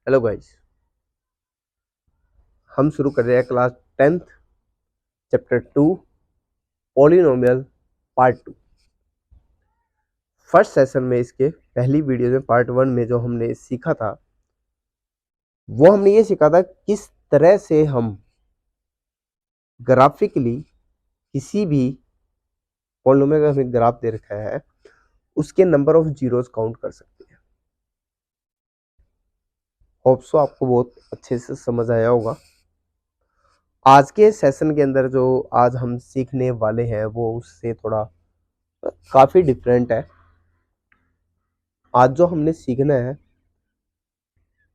Hello guys, हम शुरू कर रहे हैं class 10th chapter 2 polynomial part 2। First session में इसके पहली वीडियो में पार्ट 1 में जो हमने सीखा था वो हमने ये सीखा था किस तरह से हम ग्राफिकली किसी भी पॉलिनोमियल का हमें ग्राफ दे रखा है उसके नंबर ऑफ जीरोस काउंट कर सकते हैं। होप सो आपको बहुत अच्छे से समझ आया होगा। आज के सेशन के अंदर जो आज हम सीखने वाले हैं वो उससे थोड़ा काफ़ी डिफरेंट है। आज जो हमने सीखना है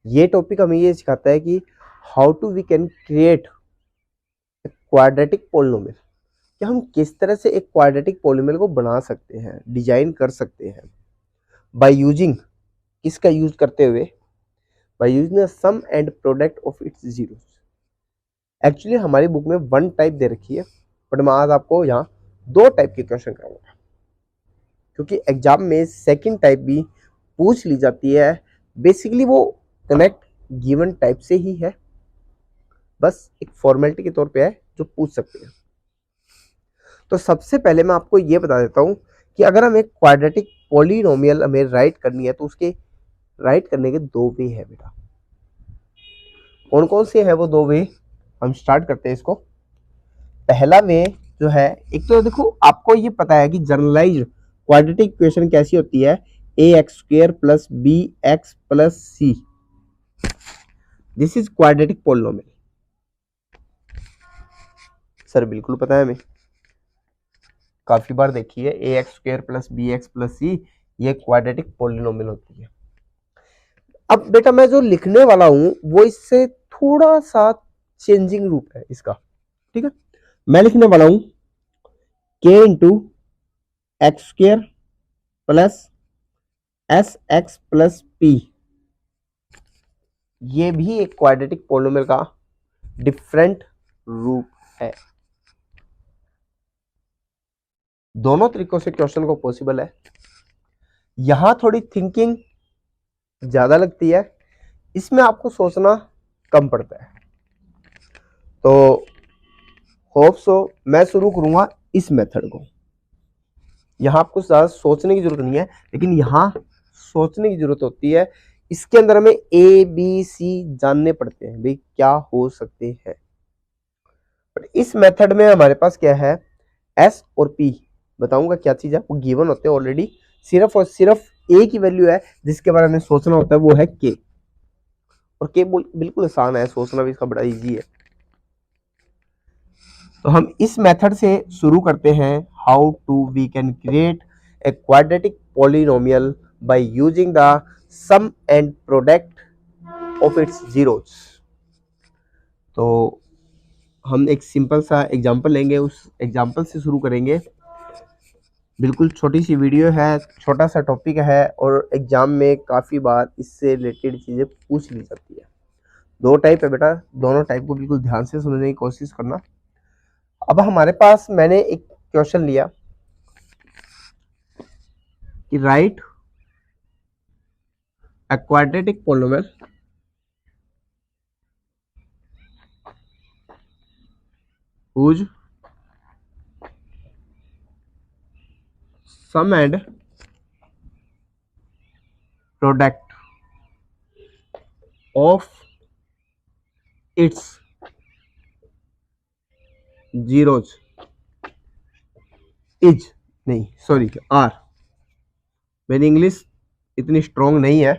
ये टॉपिक हमें ये सिखाता है कि how to we can create quadratic polynomial, कि हम किस तरह से एक क्वाड्रेटिक पॉलिनोमियल को बना सकते हैं, डिजाइन कर सकते हैं बाय यूजिंग, किसका यूज करते हुए, by using the sum and product of its zeros. Actually हमारी बुक में वन टाइप दे रखी है बट मैं आज आपको यहाँ दो टाइप के क्वेश्चन कराऊंगा क्योंकि एग्जाम में सेकंड टाइप भी पूछ ली जाती है। बेसिकली वो कनेक्ट गिवन टाइप से ही है, बस एक फॉर्मेलिटी के तौर पे है जो पूछ सकते हैं। तो सबसे पहले मैं आपको ये बता देता हूं कि अगर हमें क्वाड्रेटिक पॉलिनोमियल हमें राइट करनी है तो उसके राइट करने के दो वे है बेटा। कौन कौन से है वो दो वे, हम स्टार्ट करते हैं इसको। पहला वे जो है, एक तो देखो आपको ये पता है कि जनरलाइज क्वाड्रेटिक इक्वेशन कैसी होती है, ax² + bx + c, this is quadratic polynomial. Sir बिल्कुल पता है हमें, काफी बार देखी है, ax² + bx + c ये क्वाड्रेटिक पॉलिनोमियल होती है। अब बेटा मैं जो लिखने वाला हूं वो इससे थोड़ा सा चेंजिंग रूप है इसका, ठीक है। मैं लिखने वाला हूं k × x² + sx + p, ये भी एक क्वाड्रेटिक पॉलिनोमियल का डिफरेंट रूप है। दोनों तरीकों से क्वेश्चन को पॉसिबल है। यहां थोड़ी थिंकिंग ज्यादा लगती है, इसमें आपको सोचना कम पड़ता है। तो होप सो मैं शुरू करूंगा इस मेथड को। यहां आपको ज्यादा सोचने की जरूरत नहीं है, लेकिन यहां सोचने की जरूरत होती है। इसके अंदर हमें ए बी सी जानने पड़ते हैं, भाई क्या हो सकते हैं। बट इस मेथड में हमारे पास क्या है, एस और पी, बताऊंगा क्या चीज है, वो गिवन होते हैं ऑलरेडी। सिर्फ और सिर्फ ए की वैल्यू है जिसके बारे में सोचना होता है, वो है के। और के बिल्कुल आसान है, सोचना भी इसका बड़ा इजी है। तो हम इस मेथड से शुरू करते हैं, how to we can create a quadratic polynomial by using the sum and product of its zeros. तो हम एक सिंपल सा एग्जांपल लेंगे, उस एग्जांपल से शुरू करेंगे। बिल्कुल छोटी सी वीडियो है, छोटा सा टॉपिक है और एग्जाम में काफ़ी बार इससे रिलेटेड चीज़ें पूछ ली जाती है। दो टाइप है बेटा, दोनों टाइप को बिल्कुल ध्यान से समझने की कोशिश करना। अब हमारे पास मैंने एक क्वेश्चन लिया कि right a quadratic polynomial whose sum and product of its zeros is, नहीं सॉरी आर, मेरी इंग्लिश इतनी स्ट्रॉन्ग नहीं है।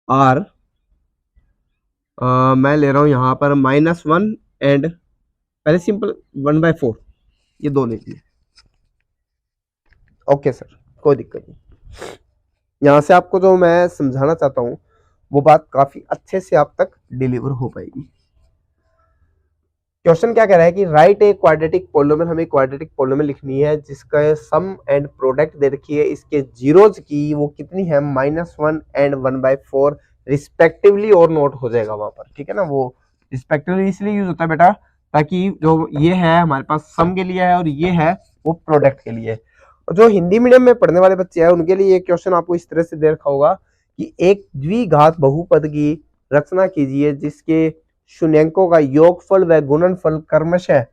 आर मैं ले रहा हूं यहां पर -1 एंड पहले सिंपल 1/4, ये दो ले लिए। ओके सर, कोई दिक्कत नहीं। यहां से आपको जो मैं समझाना चाहता हूं वो बात काफी अच्छे से आप तक डिलीवर हो पाएगी। क्वेश्चन क्या कह रहा है कि राइट ए क्वाड्रेटिक पॉलिनोमियल, हमें क्वाड्रेटिक पॉलिनोमियल लिखनी है जिसका सम एंड प्रोडक्ट दे रखी है, इसके जीरोज की वो कितनी है, -1 एंड 1/4 रिस्पेक्टिवली, और नोट हो जाएगा वहां पर, ठीक है ना। वो रिस्पेक्टिवली इसलिए यूज होता है बेटा ताकि जो ये है हमारे पास सम के लिए है और ये है वो प्रोडक्ट के लिए। और जो हिंदी मीडियम में पढ़ने वाले बच्चे हैं उनके लिए ये क्वेश्चन आपको इस तरह से दे रखा होगा कि एक द्विघात बहुपद की रचना कीजिए जिसके शून्यंकों का योगफल व गुणनफल क्रमशः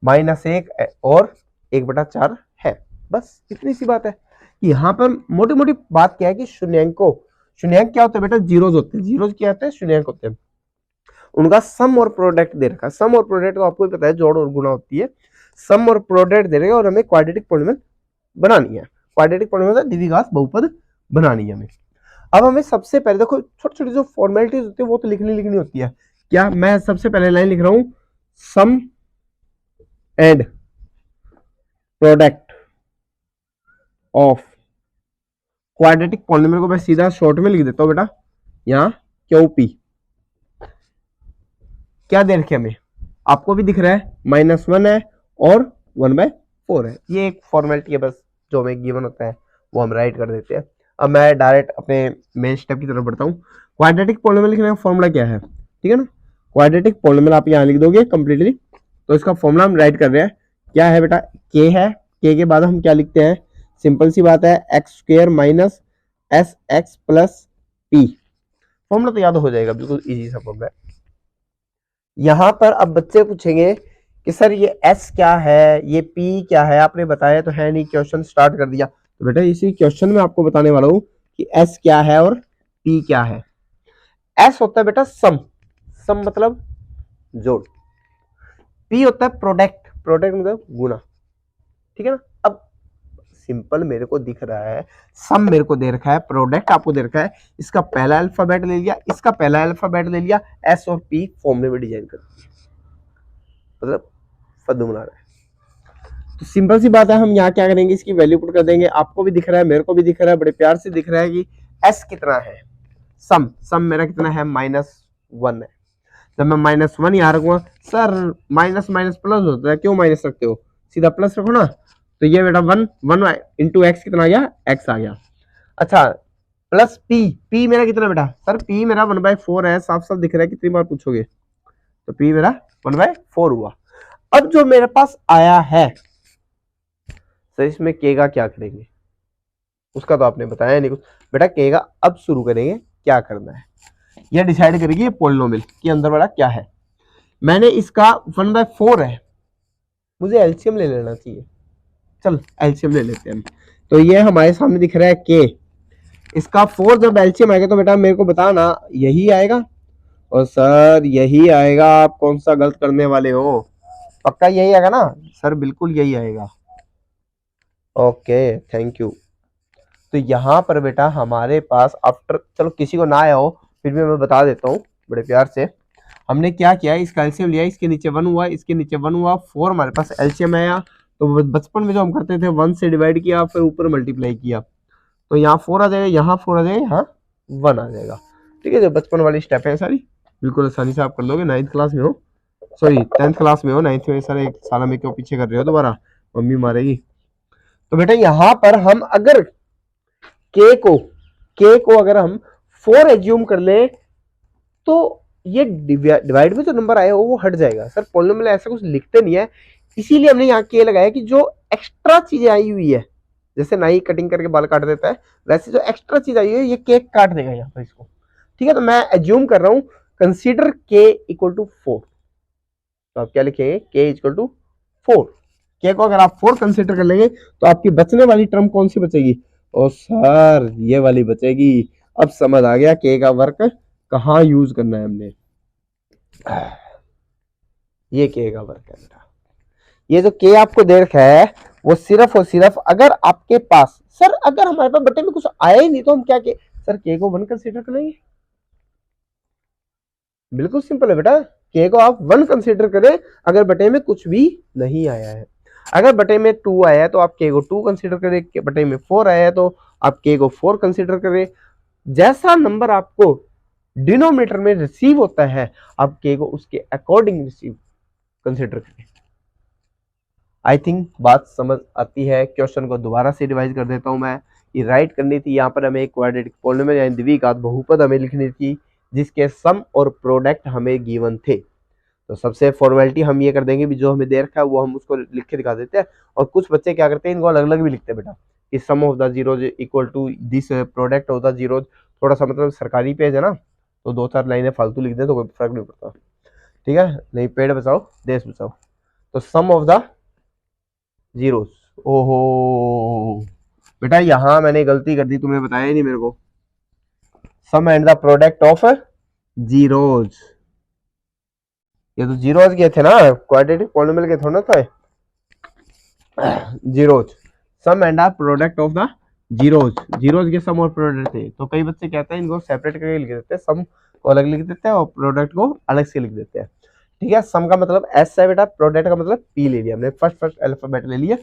-1 और 1/4 है। बस इतनी सी बात है कि यहाँ पर मोटी मोटी बात क्या है कि शून्यंक क्या होते हैं बेटा, जीरोज होते हैं। जीरोज क्या होते हैं, शून्यंक होते हैं। उनका सम और प्रोडक्ट दे रखा है। सम और प्रोडक्ट तो आपको ही पता है, जोड़ और गुणा होती है। सम और प्रोडक्ट दे रखा है और हमें क्वाड्रेटिक पॉलिनॉमियल बनानी है। क्वाड्रेटिक पॉलिनॉमियल द्विघात बहुपद बनानी है हमें। अब हमें सबसे पहले देखो छोटी छोटी जो फॉर्मेलिटीज होती है वो तो लिखनी होती है। क्या मैं सबसे पहले लाइन लिख रहा हूं, sum and product of quadratic polynomial को मैं सीधा शॉर्ट में लिख देता हूं बेटा, यहां QP। क्या दे रखे हमें, आपको भी दिख रहा है, -1 है और 1/4 है। ये एक फॉर्मेलिटी है बस, जो हमें गिवन होता है वो हम राइट कर देते हैं। अब मैं डायरेक्ट अपने मेन स्टेप की तरफ बढ़ता हूँ। क्वाड्रेटिक पॉलिनॉमियल लिखने का फॉर्मूला क्या है, ठीक है ना। क्वाड्रेटिक पॉलिनॉमियल आप यहाँ लिख दोगे कंप्लीटली, तो इसका फॉर्मूला हम राइट कर रहे हैं। क्या है बेटा, k है। k के बाद हम क्या लिखते हैं, सिंपल सी बात है, x² - sx + p। फॉर्मूला तो याद हो जाएगा, बिल्कुल इजी सा फॉर्मूला है। यहाँ पर अब बच्चे पूछेंगे कि सर ये s क्या है, ये p क्या है, आपने बताया तो है नहीं, क्वेश्चन स्टार्ट कर दिया। तो बेटा इसी क्वेश्चन में आपको बताने वाला हूँ कि s क्या है और p क्या है। s होता है बेटा सम, सम मतलब जोड़। p होता है प्रोडक्ट, प्रोडक्ट मतलब गुना, ठीक है ना। अब सिंपल मेरे को दिख रहा है, सम मेरे को दे रखा है, प्रोडक्ट आपको दे रखा है, इसका पहला अल्फाबेट ले लिया, इसका पहला अल्फाबेट ले लिया, s और p फॉर्मूले में डिजाइन कर दिया, मतलब फद्दू बना रहा है। तो सिंपल सी बात है, हम यहाँ क्या करेंगे, इसकी वैल्यू पुट कर देंगे। आपको भी दिख रहा है, मेरे को भी दिख रहा है, बड़े प्यार से दिख रहा है कि s कितना है, सम मेरा कितना है, -1 है। जब मैं -1 यहाँ रखूंगा, सर माइनस माइनस प्लस होता है, क्यों माइनस रखते हो, सीधा प्लस रखो ना। तो ये बेटा 1 इंटू x कितना आ गया, x आ गया। अच्छा प्लस p मेरा कितना बेटा, सर p मेरा 1/4 है, साफ साफ दिख रहा है, कितनी बार पूछोगे, तो p मेरा 1/4 हुआ। अब जो मेरे पास आया है, सर इसमें k का क्या करेंगे, उसका तो आपने बताया नहीं कुछ बेटा। k का अब शुरू करेंगे, क्या करना है यह डिसाइड करेगी ये पॉलिनोमियल के अंदर वाला क्या है। मैंने इसका 1/4 है, मुझे एलसीएम ले लेना चाहिए, चल एलसीएम ले लेते हैं। तो ये हमारे सामने दिख रहा है k, इसका 4 जब एलसीएम आएगा तो बेटा मेरे को बताना यही आएगा, और सर यही आएगा, आप कौन सा गलत करने वाले हो, पक्का यही आएगा ना, सर बिल्कुल यही आएगा। Okay thank you. तो यहाँ पर बेटा हमारे पास आफ्टर, चलो किसी को ना आया हो फिर भी मैं बता देता हूँ बड़े प्यार से। हमने क्या किया, इसका एलसीएम लिया, इसके नीचे 1 हुआ, इसके नीचे 1 हुआ, 4 हमारे पास एलसीएम आया। तो बचपन में जो हम करते थे 1 से डिवाइड किया, फिर ऊपर मल्टीप्लाई किया, तो यहाँ 4 आ जाएगा, यहाँ 4 आ जाएगा, यहाँ 1 आ जाएगा। ठीक है, जो बचपन वाली स्टेप है सारी बिल्कुल आसानी से आप कर लोगे। 9th क्लास में हो, सॉरी 10th क्लास में हो, 9th में सर एक साल में क्यों पीछे कर रहे हो, दोबारा मम्मी मारेगी। तो बेटा यहाँ पर हम अगर k को अगर हम 4 एज्यूम कर ले तो ये डिवाइड में जो नंबर आया वो हट जाएगा। सर पॉलिनोमियल ऐसा कुछ लिखते नहीं है, इसीलिए हमने यहाँ k लगाया कि जो एक्स्ट्रा चीजें आई हुई है, जैसे नाई कटिंग करके बाल काट देता है, वैसे जो एक्स्ट्रा चीज आई हुई है ये केक काट देगा यहाँ पर इसको। ठीक है, तो मैं एज्यूम कर रहा हूँ कंसीडर k = 4, तो आप क्या लिखेंगे, k = 4। k को अगर आप 4 कंसीडर कर लेंगे तो आपकी बचने वाली टर्म कौन सी बचेगी, ओ सर ये वाली बचेगी। अब समझ आ गया k का वर्क कहाँ यूज करना है हमने, ये k का वर्क है बेटा। ये जो k आपको दे रखा है वो सिर्फ और सिर्फ अगर आपके पास, सर अगर हमारे पास बटे में कुछ आया ही नहीं तो हम क्या के, सर k को 1 कंसीडर कर लेंगे, बिल्कुल सिंपल है बेटा। k को आप 1 कंसीडर करें अगर बटे में कुछ भी नहीं आया है। अगर बटे में 2 आया है तो आप k को 2 कंसीडर करें, बटे में 4 आया है तो आप k को 4 कंसीडर करें। जैसा नंबर आपको डिनोमिनेटर में रिसीव होता है आप k को उसके अकॉर्डिंग रिसीव कंसीडर करें। आई थिंक बात समझ आती है। क्वेश्चन को दोबारा से रिवाइज कर देता हूं मैं। ये राइट करनी थी, यहाँ पर हमें एक क्वाड्रेटिक पॉलिनोमियल यानी द्विघात बहुपद हमें लिखनी थी जिसके सम और प्रोडक्ट हमें गिवन थे। तो सबसे फॉर्मेलिटी हम ये कर देंगे भी जो हमें दे रखा है वो हम उसको लिख के दिखा देते हैं। और कुछ बच्चे क्या करते हैं, इनको अलग अलग भी लिखते हैं बेटा, कि sum of the zeros equal to this product of the zeros. थोड़ा सा मतलब सरकारी पेज है ना, तो 2-4 लाइनें फालतू लिख दे तो कोई फर्क नहीं पड़ता, ठीक है। नहीं, पेड़ बचाओ देश बचाओ। तो सम ऑफ द जीरोस, ओहो बेटा यहां मैंने गलती कर दी, तुमने बताया ही नहीं मेरे को। Sum and the product of zeros, ये तो जीरोज के थे ना, क्वाड्रेटिक पॉलिनोमियल के थोड़ा ना था zeros. Sum and the product of the zeros, zeros के सम और प्रोडक्ट थे, तो कई बच्चे कहते हैं इनको सेपरेट करके लिख देते हैं, सम को अलग लिख देते हैं और प्रोडक्ट को अलग से लिख देते हैं, ठीक है। सम का मतलब एस है बेटा, प्रोडक्ट का मतलब पी ले लिया हमने, फर्स्ट अल्फाबेट ले लिया।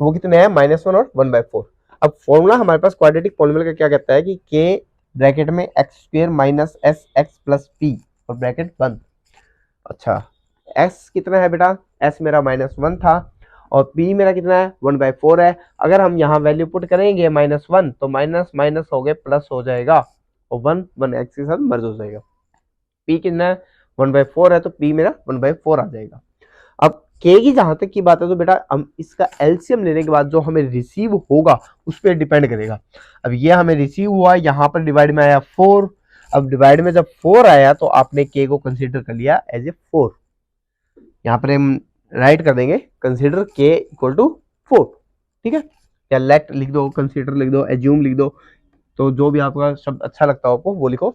वो कितने हैं, -1 और 1/4। अब फॉर्मूला हमारे पास क्वाड्रेटिक पॉलिनोमियल का क्या कहता है कि के ब्रैकेट में x² minus S x plus P और ब्रैकेट बंद। अच्छा x कितना है बेटा, s मेरा -1 था और p मेरा कितना है 1/4 है। अगर हम यहाँ वैल्यू पुट करेंगे -1 तो माइनस माइनस हो गए प्लस हो जाएगा और 1 x के साथ मर्ज हो जाएगा। p कितना है 1/4 है तो p मेरा 1/4 आ जाएगा। अब k की जहां तक की बात है तो बेटा हम इसका एलसीएम लेने के बाद जो हमें रिसीव होगा उस पर डिपेंड करेगा। अब ये हमें रिसीव हुआ, यहाँ पर डिवाइड में आया 4। अब डिवाइड में जब 4 आया तो आपने k को कंसीडर कर लिया एज ए 4। यहाँ पर हम राइट कर देंगे कंसीडर k इक्वल टू 4, ठीक है, या लेट लिख दो, कंसीडर लिख दो, एज्यूम लिख दो, तो जो भी आपका शब्द अच्छा लगता हो आपको वो लिखो।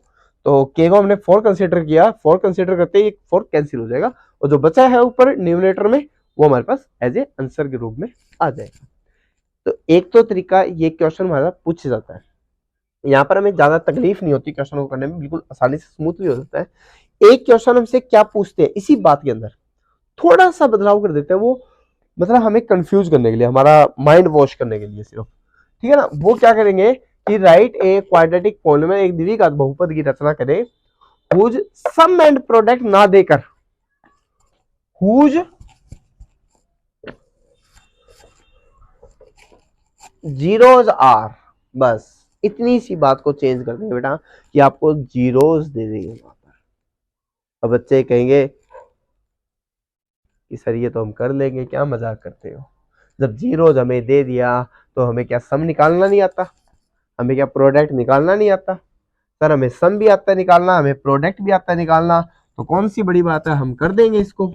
तो k को हमने 4 कंसीडर किया, 4 कंसीडर करते ही 4 कैंसिल हो जाएगा और जो बचा है ऊपर न्यूमरेटर में वो हमारे पास एज ए आंसर के रूप में आ जाएगा। तो एक तो तरीका ये क्वेश्चन हमारा पूछ जाता है, यहाँ पर हमें ज्यादा तकलीफ नहीं होती क्वेश्चन को करने में, बिल्कुल आसानी से स्मूथली हो जाता है। एक क्वेश्चन हमसे क्या पूछते हैं इसी बात के अंदर थोड़ा सा बदलाव कर देते हैं, वो मतलब हमें कंफ्यूज करने के लिए, हमारा माइंड वॉश करने के लिए सिर्फ, ठीक है ना। वो क्या करेंगे कि राइट ए क्वाड्रेटिक पॉलिनोमियल, एक द्विघात बहुपद की रचना करें हुज सम एंड प्रोडक्ट ना देकर, हुज जीरोज आर, बस इतनी सी बात को चेंज कर देंगे बेटा कि आपको जीरोज दे देंगे वहां पर। अब बच्चे कहेंगे कि सर ये तो हम कर लेंगे, क्या मजाक करते हो, जब जीरोज हमें दे दिया तो हमें क्या सम निकालना नहीं आता, हमें क्या प्रोडक्ट निकालना नहीं आता। सर हमें सम भी आता है निकालना, हमें प्रोडक्ट भी आता है निकालना, तो कौन सी बड़ी बात है, हम कर देंगे इसको।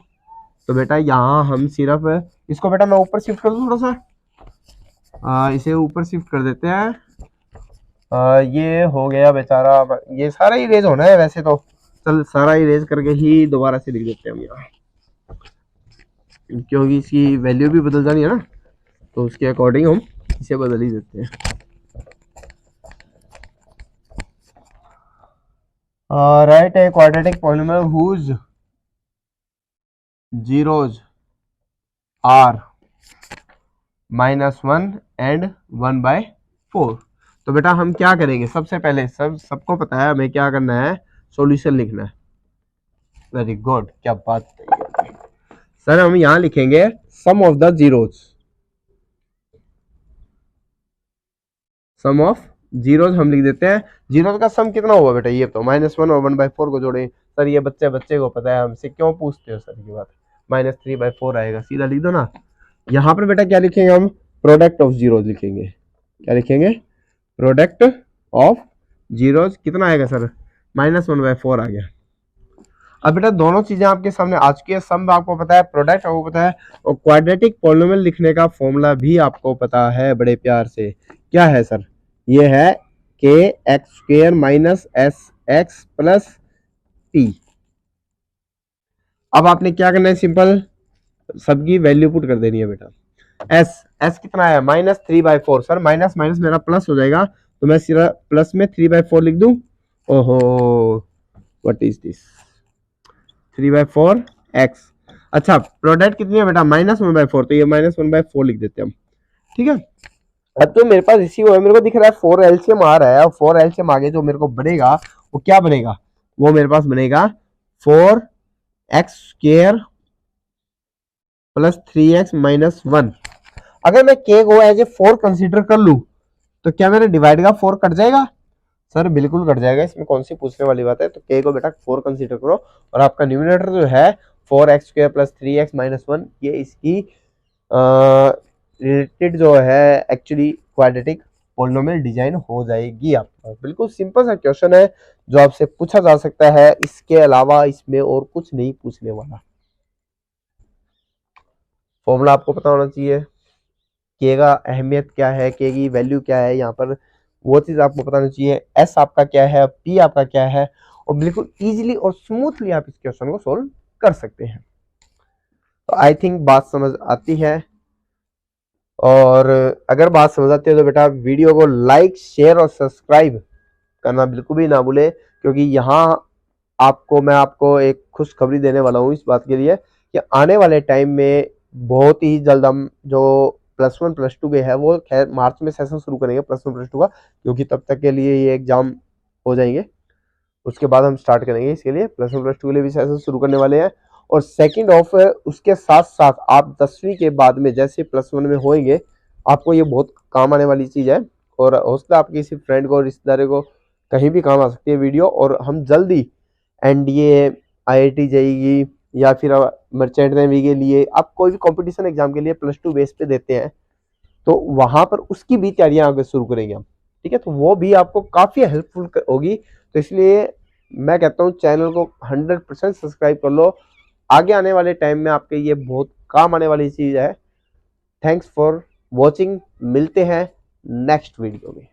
तो बेटा यहाँ हम सिर्फ इसको, बेटा मैं ऊपर शिफ्ट कर दूं थोड़ा सा, इसे ऊपर शिफ्ट कर देते हैं। ये हो गया बेचारा, ये सारा इरेज होना है वैसे तो, चल सारा इरेज करके ही दोबारा से लिख देते हैं हम यहाँ, क्योंकि इसकी वैल्यू भी बदल जानी है ना, तो उसके अकॉर्डिंग हम इसे बदल ही देते हैं। Write a quadratic polynomial whose zeros are -1 and 1/4। तो बेटा हम क्या करेंगे, सबसे पहले सबको पता है हमें क्या करना है, सॉल्यूशन लिखना है। वेरी गुड, क्या बात है सर। हम यहां लिखेंगे sum of the zeros, sum of zeros हम लिख देते हैं। जीरोज का सम कितना हुआ बेटा, ये तो -1 और 1/4 को जोड़े। सर ये बच्चे को पता है, हमसे क्यों पूछते हो सर ये बात, -3/4 आएगा, सीधा लिख दो ना। यहाँ पर बेटा क्या लिखेंगे हम, प्रोडक्ट ऑफ जीरोज लिखेंगे। क्या लिखेंगे, प्रोडक्ट ऑफ जीरोज, कितना आएगा सर, -1/4 आ गया। अब बेटा दोनों चीजें आपके सामने आ चुकी है, सम आपको पता है, प्रोडक्ट आपको पता है, और क्वाड्रेटिक पॉलिनोमियल लिखने का फॉर्मूला भी आपको पता है बड़े प्यार से। क्या है सर, ये है kx² minus S x plus P. अब आपने क्या करना है, सिंपल सबकी वैल्यू पुट कर देनी है बेटा। एस कितना है, -3/4। सर माइनस माइनस मेरा प्लस हो जाएगा, तो मैं सिर्फ प्लस में 3/4 लिख दूं। ओहो व्हाट इज दिस, 3/4 एक्स। अच्छा प्रोडक्ट कितनी है बेटा, -1/4, तो ये -1/4 लिख देते हैं हम, ठीक है। अब तो मेरे पास इसी मेरे को दिख रहा है 4 एलसीएम आ रहा है, और 4 एलसीएम आगे जो मेरे को बनेगा वो क्या बनेगा, वो मेरे पास बनेगा 4x² + 3x - 1। अगर मैं k को एज ए 4 कंसीडर कर लूं तो क्या मेरे डिवाइड का 4 कट जाएगा, सर बिल्कुल कट जाएगा, इसमें कौन सी पूछने वाली बात है। तो k को बेटा 4 कंसीडर करो और आपका न्यूमरेटर जो है 4x² + 3x - 1, ये इसकी रिलेटेड जो है एक्चुअली क्वाड्रेटिक पॉलिनोमियल डिजाइन हो जाएगी आपका। बिल्कुल सिंपल सा क्वेश्चन है जो आपसे पूछा जा सकता है, इसके अलावा इसमें और कुछ नहीं पूछने वाला। फॉर्मूला आपको पता होना चाहिए, के का अहमियत क्या है, के की वैल्यू क्या है, यहाँ पर वो चीज आपको पता होना चाहिए। एस आपका क्या है, पी आपका क्या है, और बिल्कुल इजीली और स्मूथली आप इस क्वेश्चन को सोल्व कर सकते हैं। तो आई थिंक बात समझ आती है, और अगर बात समझ आती है तो बेटा वीडियो को लाइक, शेयर और सब्सक्राइब करना बिल्कुल भी ना भूले, क्योंकि यहाँ मैं आपको एक खुशखबरी देने वाला हूँ इस बात के लिए कि आने वाले टाइम में बहुत ही जल्द हम जो +1 +2 के है वो खैर मार्च में सेशन शुरू करेंगे +1 +2 का, क्योंकि तब तक के लिए ये एग्जाम हो जाएंगे। उसके बाद हम स्टार्ट करेंगे इसके लिए +1 +2 के लिए भी सेशन शुरू करने वाले हैं। और सेकंड ऑफ उसके साथ साथ आप 10वीं के बाद में जैसे +1 में होंगे, आपको ये बहुत काम आने वाली चीज़ है, और हो सकता है आपके किसी फ्रेंड को, रिश्तेदार को कहीं भी काम आ सकती है वीडियो। और हम जल्दी एनडीए, आईआईटी जेईई या फिर मर्चेंट नेवी के लिए आप कोई भी कंपटीशन एग्जाम के लिए +2 बेस पे देते हैं, तो वहां पर उसकी भी तैयारियां आगे शुरू करेंगे हम। ठीक है, तो वो भी आपको काफी हेल्पफुल होगी। तो इसलिए मैं कहता हूँ चैनल को 100% सब्सक्राइब कर लो, आगे आने वाले टाइम में आपके ये बहुत काम आने वाली चीज है। थैंक्स फॉर वॉचिंग, मिलते हैं नेक्स्ट वीडियो में।